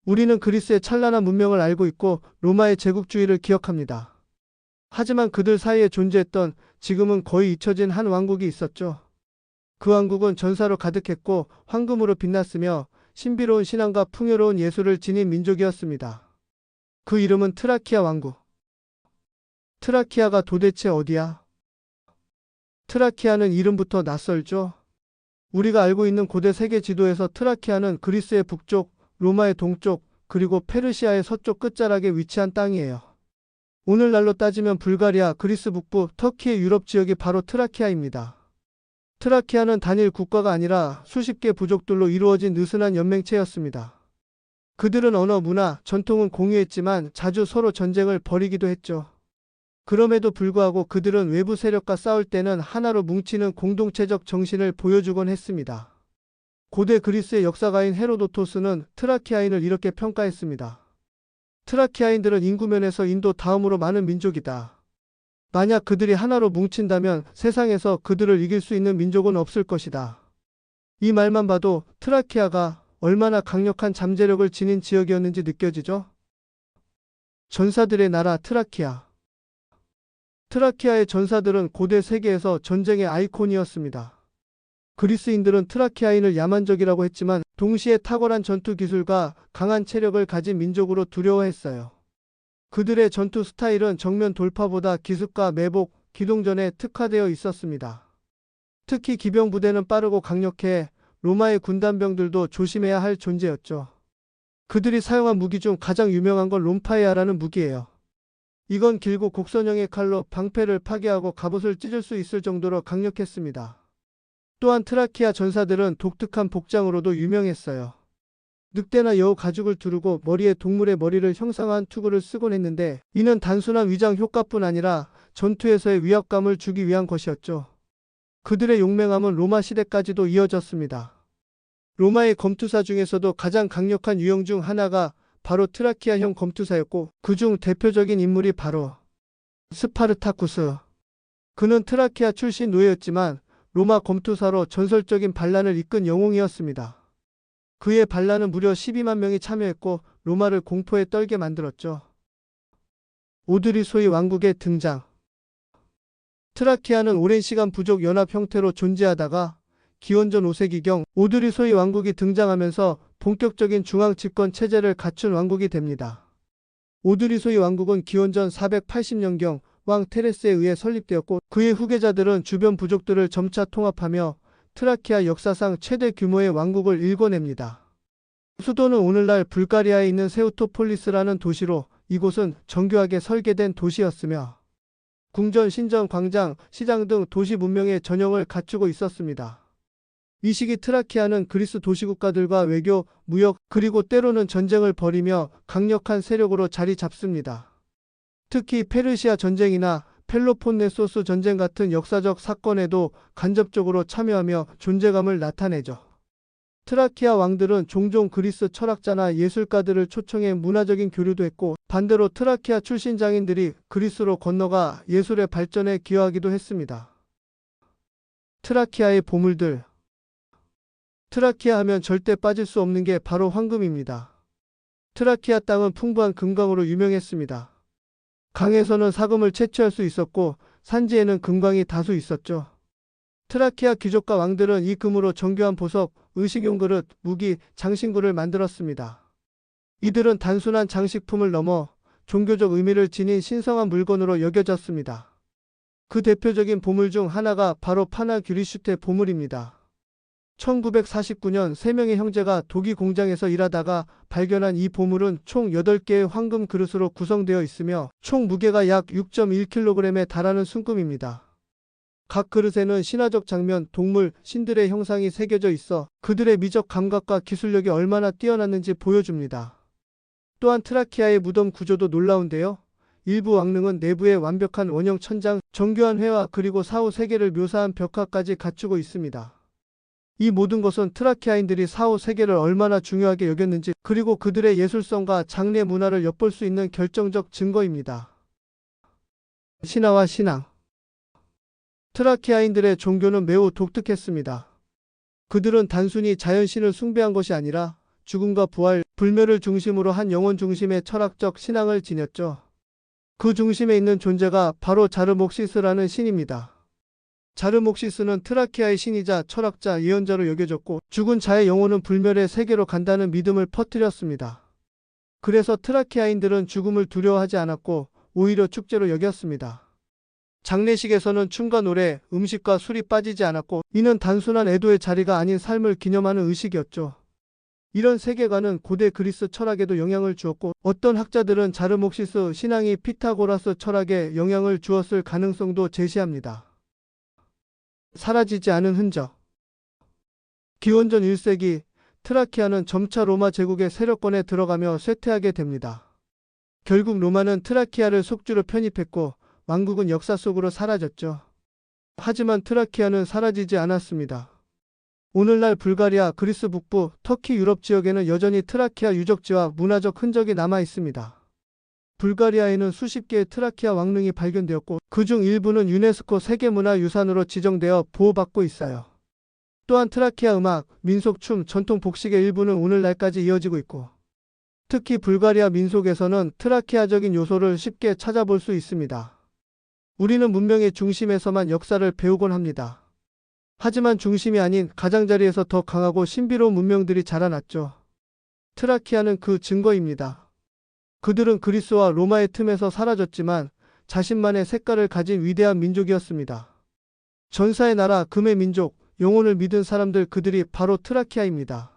우리는 그리스의 찬란한 문명을 알고 있고 로마의 제국주의를 기억합니다. 하지만 그들 사이에 존재했던 지금은 거의 잊혀진 한 왕국이 있었죠. 그 왕국은 전사로 가득했고 황금으로 빛났으며 신비로운 신앙과 풍요로운 예술을 지닌 민족이었습니다. 그 이름은 트라키아 왕국. 트라키아가 도대체 어디야? 트라키아는 이름부터 낯설죠. 우리가 알고 있는 고대 세계 지도에서 트라키아는 그리스의 북쪽, 로마의 동쪽, 그리고 페르시아의 서쪽 끝자락에 위치한 땅이에요. 오늘날로 따지면 불가리아, 그리스 북부, 터키의 유럽 지역이 바로 트라키아입니다. 트라키아는 단일 국가가 아니라 수십 개 부족들로 이루어진 느슨한 연맹체였습니다. 그들은 언어, 문화, 전통은 공유했지만 자주 서로 전쟁을 벌이기도 했죠. 그럼에도 불구하고 그들은 외부 세력과 싸울 때는 하나로 뭉치는 공동체적 정신을 보여주곤 했습니다. 고대 그리스의 역사가인 헤로도토스는 트라키아인을 이렇게 평가했습니다. 트라키아인들은 인구면에서 인도 다음으로 많은 민족이다. 만약 그들이 하나로 뭉친다면 세상에서 그들을 이길 수 있는 민족은 없을 것이다. 이 말만 봐도 트라키아가 얼마나 강력한 잠재력을 지닌 지역이었는지 느껴지죠? 전사들의 나라 트라키아. 트라키아의 전사들은 고대 세계에서 전쟁의 아이콘이었습니다. 그리스인들은 트라키아인을 야만적이라고 했지만 동시에 탁월한 전투 기술과 강한 체력을 가진 민족으로 두려워했어요. 그들의 전투 스타일은 정면 돌파보다 기습과 매복, 기동전에 특화되어 있었습니다. 특히 기병 부대는 빠르고 강력해 로마의 군단병들도 조심해야 할 존재였죠. 그들이 사용한 무기 중 가장 유명한 건 롬파에아라는 무기예요. 이건 길고 곡선형의 칼로 방패를 파괴하고 갑옷을 찢을 수 있을 정도로 강력했습니다. 또한 트라키아 전사들은 독특한 복장으로도 유명했어요. 늑대나 여우 가죽을 두르고 머리에 동물의 머리를 형상화한 투구를 쓰곤 했는데 이는 단순한 위장 효과뿐 아니라 전투에서의 위압감을 주기 위한 것이었죠. 그들의 용맹함은 로마 시대까지도 이어졌습니다. 로마의 검투사 중에서도 가장 강력한 유형 중 하나가 바로 트라키아형 검투사였고 그중 대표적인 인물이 바로 스파르타쿠스. 그는 트라키아 출신 노예였지만 로마 검투사로 전설적인 반란을 이끈 영웅이었습니다. 그의 반란은 무려 12만 명이 참여했고 로마를 공포에 떨게 만들었죠. 오드리소이 왕국의 등장. 트라키아는 오랜 시간 부족 연합 형태로 존재하다가 기원전 5세기경 오드리소이 왕국이 등장하면서 본격적인 중앙 집권 체제를 갖춘 왕국이 됩니다. 오드리소이 왕국은 기원전 480년경 왕 테레스에 의해 설립되었고 그의 후계자들은 주변 부족들을 점차 통합하며 트라키아 역사상 최대 규모의 왕국을 일궈냅니다. 수도는 오늘날 불가리아에 있는 세우토폴리스라는 도시로 이곳은 정교하게 설계된 도시였으며 궁전, 신전, 광장, 시장 등 도시 문명의 전형을 갖추고 있었습니다. 이 시기 트라키아는 그리스 도시국가들과 외교, 무역, 그리고 때로는 전쟁을 벌이며 강력한 세력으로 자리 잡습니다. 특히 페르시아 전쟁이나 펠로폰네소스 전쟁 같은 역사적 사건에도 간접적으로 참여하며 존재감을 나타내죠. 트라키아 왕들은 종종 그리스 철학자나 예술가들을 초청해 문화적인 교류도 했고 반대로 트라키아 출신 장인들이 그리스로 건너가 예술의 발전에 기여하기도 했습니다. 트라키아의 보물들. 트라키아 하면 절대 빠질 수 없는 게 바로 황금입니다. 트라키아 땅은 풍부한 금광으로 유명했습니다. 강에서는 사금을 채취할 수 있었고 산지에는 금광이 다수 있었죠. 트라키아 귀족과 왕들은 이 금으로 정교한 보석, 의식용 그릇, 무기, 장신구를 만들었습니다. 이들은 단순한 장식품을 넘어 종교적 의미를 지닌 신성한 물건으로 여겨졌습니다. 그 대표적인 보물 중 하나가 바로 파나규리슈테 보물입니다. 1949년 3명의 형제가 도기 공장에서 일하다가 발견한 이 보물은 총 8개의 황금 그릇으로 구성되어 있으며 총 무게가 약 6.1kg에 달하는 순금입니다. 각 그릇에는 신화적 장면, 동물, 신들의 형상이 새겨져 있어 그들의 미적 감각과 기술력이 얼마나 뛰어났는지 보여줍니다. 또한 트라키아의 무덤 구조도 놀라운데요. 일부 왕릉은 내부에 완벽한 원형 천장, 정교한 회화 그리고 사후 세계를 묘사한 벽화까지 갖추고 있습니다. 이 모든 것은 트라키아인들이 사후 세계를 얼마나 중요하게 여겼는지 그리고 그들의 예술성과 장례 문화를 엿볼 수 있는 결정적 증거입니다. 신화와 신앙. 트라키아인들의 종교는 매우 독특했습니다. 그들은 단순히 자연신을 숭배한 것이 아니라 죽음과 부활, 불멸을 중심으로 한 영혼 중심의 철학적 신앙을 지녔죠. 그 중심에 있는 존재가 바로 자르목시스라는 신입니다. 자르목시스는 트라키아의 신이자 철학자, 예언자로 여겨졌고 죽은 자의 영혼은 불멸의 세계로 간다는 믿음을 퍼뜨렸습니다. 그래서 트라키아인들은 죽음을 두려워하지 않았고 오히려 축제로 여겼습니다. 장례식에서는 춤과 노래, 음식과 술이 빠지지 않았고 이는 단순한 애도의 자리가 아닌 삶을 기념하는 의식이었죠. 이런 세계관은 고대 그리스 철학에도 영향을 주었고 어떤 학자들은 자르목시스 신앙이 피타고라스 철학에 영향을 주었을 가능성도 제시합니다. 사라지지 않은 흔적. 기원전 1세기 트라키아는 점차 로마 제국의 세력권에 들어가며 쇠퇴하게 됩니다. 결국 로마는 트라키아를 속주로 편입했고 왕국은 역사 속으로 사라졌죠. 하지만 트라키아는 사라지지 않았습니다. 오늘날 불가리아, 그리스 북부, 터키 유럽 지역에는 여전히 트라키아 유적지와 문화적 흔적이 남아 있습니다. 불가리아에는 수십 개의 트라키아 왕릉이 발견되었고 그중 일부는 유네스코 세계문화유산으로 지정되어 보호받고 있어요. 또한 트라키아 음악, 민속 춤, 전통 복식의 일부는 오늘날까지 이어지고 있고 특히 불가리아 민속에서는 트라키아적인 요소를 쉽게 찾아볼 수 있습니다. 우리는 문명의 중심에서만 역사를 배우곤 합니다. 하지만 중심이 아닌 가장자리에서 더 강하고 신비로운 문명들이 자라났죠. 트라키아는 그 증거입니다. 그들은 그리스와 로마의 틈에서 사라졌지만 자신만의 색깔을 가진 위대한 민족이었습니다. 전사의 나라, 금의 민족, 영혼을 믿은 사람들, 그들이 바로 트라키아입니다.